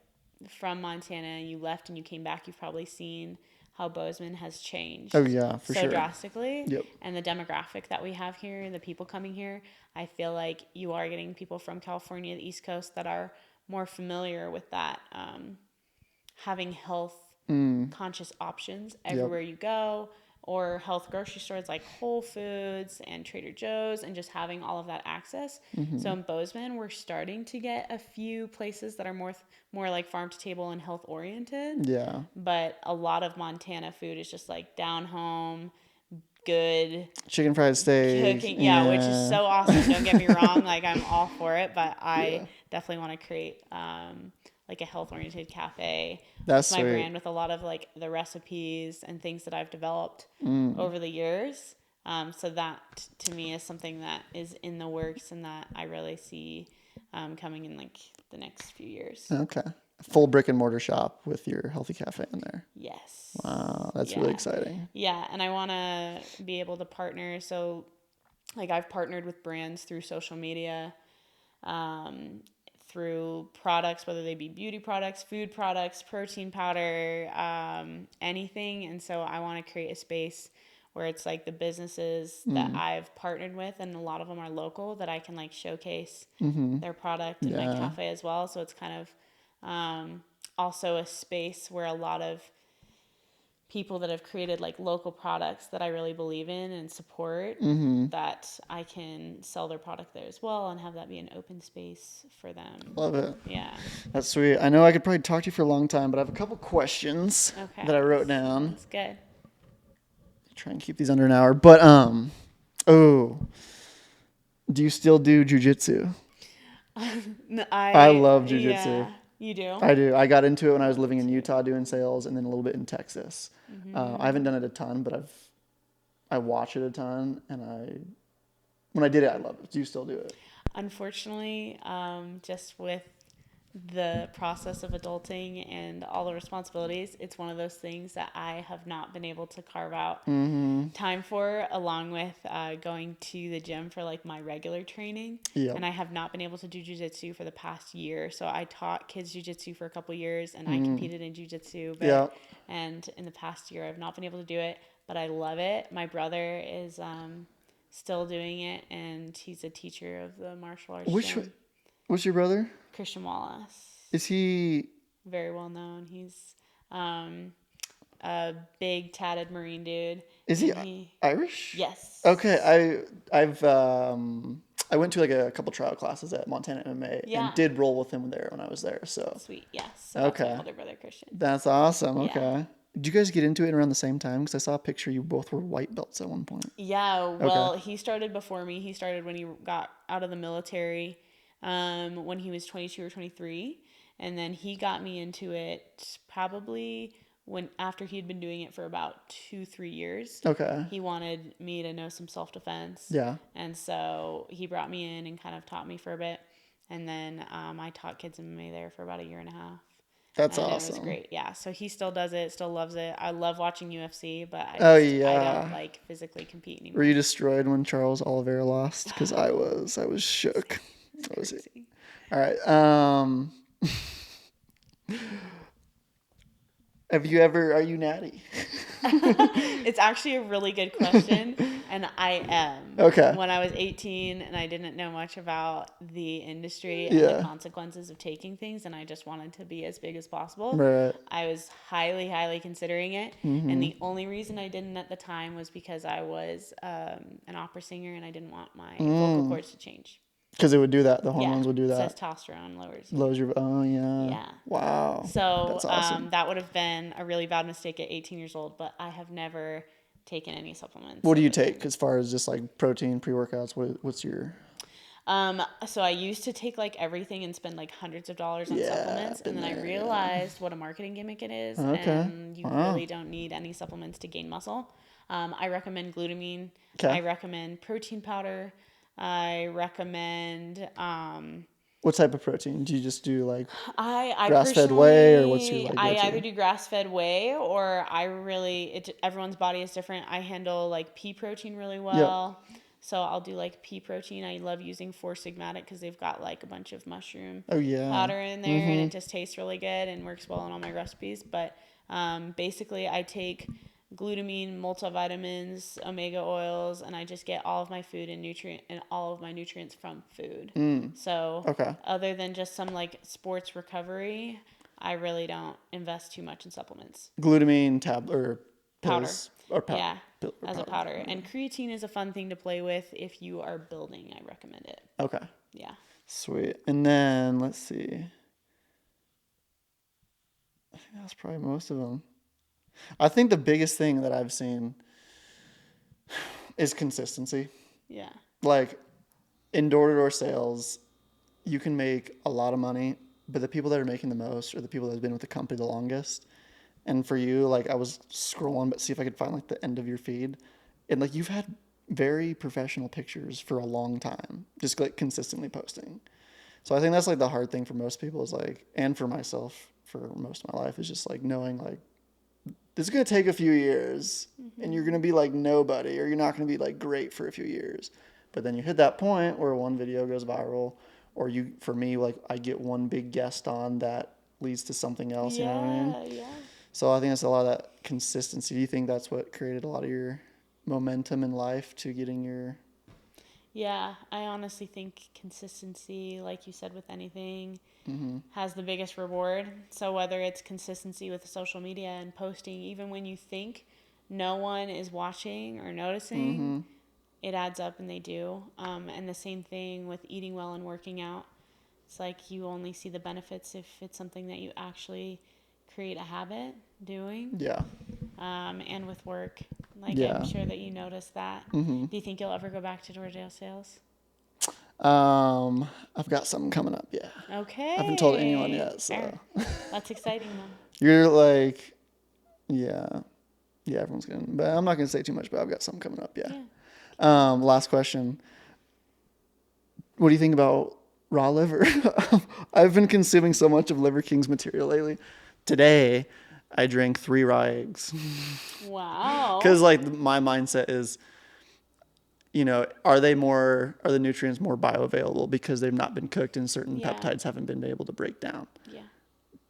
from Montana, you left and you came back, you've probably seen how Bozeman has changed Oh yeah, for so sure. drastically. Yep. And the demographic that we have here, the people coming here, I feel like you are getting people from California, the East Coast, that are more familiar with that, having health conscious options everywhere you go, or health grocery stores like Whole Foods and Trader Joe's, and just having all of that access. So in Bozeman, we're starting to get a few places that are more like farm to table and health oriented. Yeah. But a lot of Montana food is just like down home, good Chicken fried steak. cooking. Yeah, which is so awesome. Don't get me wrong. Like I'm all for it, but I definitely want to create like a health oriented cafe That's with my sweet. brand, with a lot of like the recipes and things that I've developed over the years. So that to me is something that is in the works and that I really see coming in like the next few years. Okay. Full brick and mortar shop with your healthy cafe in there. Yes. Wow, that's really exciting. Yeah, and I want to be able to partner. So, like, I've partnered with brands through social media, through products, whether they be beauty products, food products, protein powder, anything. And so, I want to create a space where it's like the businesses that I've partnered with, and a lot of them are local, that I can like showcase their product in my cafe as well. So, it's kind of also a space where a lot of people that have created like local products that I really believe in and support, that I can sell their product there as well and have that be an open space for them. Love it. Yeah. That's sweet. I know I could probably talk to you for a long time, but I have a couple questions Okay. that I wrote down. That's good. Try and keep these under an hour. But do you still do jujitsu? I love jujitsu. Yeah, you do? I do. I got into it when I was living in Utah doing sales, and then a little bit in Texas. I haven't done it a ton, but I watch it a ton, and when I did it, I loved it. Do you still do it? Unfortunately, just with the process of adulting and all the responsibilities, it's one of those things that I have not been able to carve out time for, along with going to the gym for like my regular training. Yep. And I have not been able to do jiu-jitsu for the past year. So I taught kids jiu-jitsu for a couple years, and I competed in jiu-jitsu. And in the past year, I've not been able to do it, but I love it. My brother is still doing it, and he's a teacher of the martial arts gym. What's your brother? Christian Wallace. Is he Very well known. He's a big tatted Marine dude. Is he Irish? Yes. Okay, I went to like a couple trial classes at Montana MMA Yeah. and did roll with him there when I was there. So Sweet. Yes. So that's Okay. my older brother, Christian. that's awesome. Yeah. Okay. Did you guys get into it around the same time? Because I saw a picture you both were white belts at one point. Yeah. Well, he started before me. He started when he got out of the military, when he was 22 or 23. And then he got me into it probably after he'd been doing it for about 2-3 years. Okay. He wanted me to know some self-defense. Yeah. And so he brought me in and kind of taught me for a bit. And then I taught kids MMA there for about a year and a half. That's And awesome. it was great. Yeah. So he still does it, still loves it. I love watching UFC, but I Oh, I yeah. don't like physically compete anymore. Were you destroyed when Charles Oliveira lost? Because I was shook. I was Crazy. All right. Are you natty? It's actually a really good question, and I am. Okay. When I was 18 and I didn't know much about the industry and Yeah. the consequences of taking things, and I just wanted to be as big as possible, Right. I was highly, highly considering it. And the only reason I didn't at the time was because I was an opera singer and I didn't want my vocal cords to change. Because it would do that. The Yeah. hormones would do that. Testosterone lowers. Lowers your. Oh yeah. Yeah. Wow. So That's awesome. that would have been a really bad mistake at 18 years old, but I have never taken any supplements. What do you take as far as just like protein, pre-workouts? What's your? So I used to take like everything and spend like hundreds of dollars on Yeah, supplements, and then I realized what a marketing gimmick it is, Okay. and you really don't need any supplements to gain muscle. I recommend glutamine. Okay. I recommend protein powder. I recommend What type of protein? Do you just do like I grass-fed whey, or what's personally, your like? I go-to? either do grass-fed whey or everyone's body is different. I handle like pea protein really well. So I'll do like pea protein. I love using Four Sigmatic because they've got like a bunch of mushroom Oh yeah. powder in there, and it just tastes really good and works well in all my recipes. But basically, I take glutamine, multivitamins, omega oils, and I just get all of my food and all of my nutrients from food. So Okay. other than just some like sports recovery, I really don't invest too much in supplements. Glutamine tablet or Powder. pills or powder. Yeah, Pill or as a powder. And creatine is a fun thing to play with if you are building. I recommend it. Okay. Yeah. Sweet. And then let's see. I think that's probably most of them. I think the biggest thing that I've seen is consistency. Yeah. Like in door-to-door sales, you can make a lot of money, but the people that are making the most are the people that have been with the company the longest. And for you, like I was scrolling, but see if I could find like the end of your feed, and like you've had very professional pictures for a long time, just like consistently posting. So I think that's like the hard thing for most people is like, and for myself for most of my life is just like knowing like this is gonna take a few years, and you're gonna be like nobody, or you're not gonna be like great for a few years, but then you hit that point where one video goes viral, or you, for me, like I get one big guest on that leads to something else. You know what I mean? Yeah. So I think that's a lot of that consistency. Do you think that's what created a lot of your momentum in life to getting your? Yeah, I honestly think consistency, like you said with anything, has the biggest reward. So whether it's consistency with social media and posting, even when you think no one is watching or noticing, it adds up, and they do. And the same thing with eating well and working out. It's like you only see the benefits if it's something that you actually create a habit doing. Yeah. And with work, like Yeah. I'm sure that you noticed that. Do you think you'll ever go back to door-to-door sales? I've got something coming up. Yeah. Okay. I haven't told anyone yet. So Fair. That's exciting though. you're like, yeah, everyone's gonna. But I'm not gonna say too much. But I've got something coming up. Yeah. Last question. What do you think about raw liver? I've been consuming so much of Liver King's material lately. Today, I drank 3 raw eggs. Wow. Because like my mindset is, you know, are the nutrients more bioavailable because they've not been cooked and certain peptides haven't been able to break down? Yeah.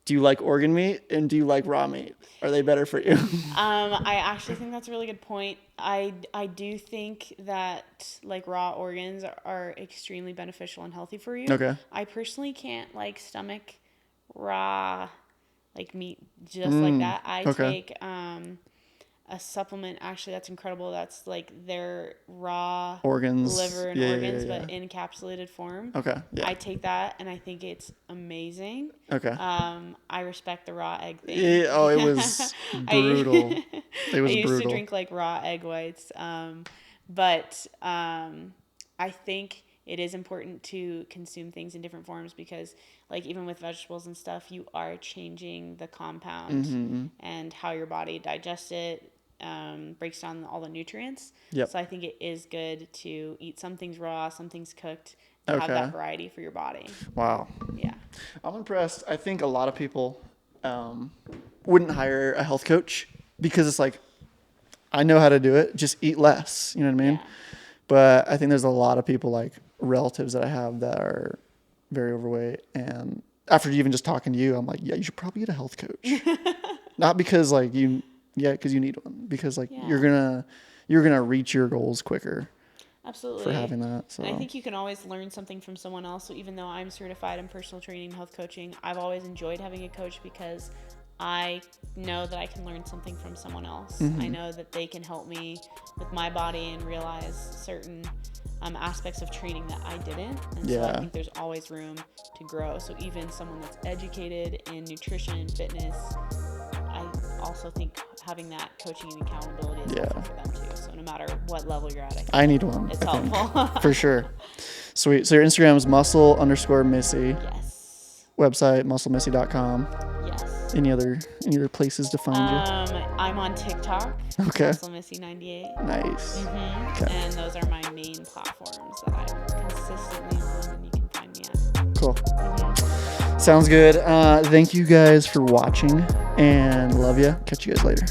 Do you like organ meat and do you like raw meat? Are they better for you? I actually think that's a really good point. I do think that like raw organs are extremely beneficial and healthy for you. Okay. I personally can't like stomach raw like meat just like that. I take a supplement actually that's incredible. That's like their raw Organs. liver and organs, but in encapsulated form. Okay. Yeah. I take that and I think it's amazing. Okay. I respect the raw egg thing. It was brutal. It was I used brutal. to drink like raw egg whites. But I think it is important to consume things in different forms because, like, even with vegetables and stuff, you are changing the compound and how your body digests it, breaks down all the nutrients. Yep. So I think it is good to eat some things raw, some things cooked, to have that variety for your body. Wow. Yeah. I'm impressed. I think a lot of people wouldn't hire a health coach because it's like, I know how to do it. Just eat less. You know what I mean? Yeah. But I think there's a lot of people, like relatives that I have that are very overweight. And after even just talking to you, I'm like, yeah, you should probably get a health coach. Not because like because you need one. Because like you're gonna reach your goals quicker. Absolutely. For having that. So and I think you can always learn something from someone else. So even though I'm certified in personal training and health coaching, I've always enjoyed having a coach because I know that I can learn something from someone else. I know that they can help me with my body and realize certain aspects of training that I didn't. And so I think there's always room to grow. So even someone that's educated in nutrition, fitness, I also think having that coaching and accountability is helpful for them too. So no matter what level you're at, I need one. It's helpful. For sure. Sweet. So your Instagram is muscle_Missy. Yes. Website, musclemissy.com. Yes. Any other places to find you? I'm on TikTok. Okay. MuscleMissy98. Nice. Okay. And those are my main platforms that I'm consistently on, and you can find me at. Cool. Sounds good. Thank you guys for watching, and love ya. Catch you guys later.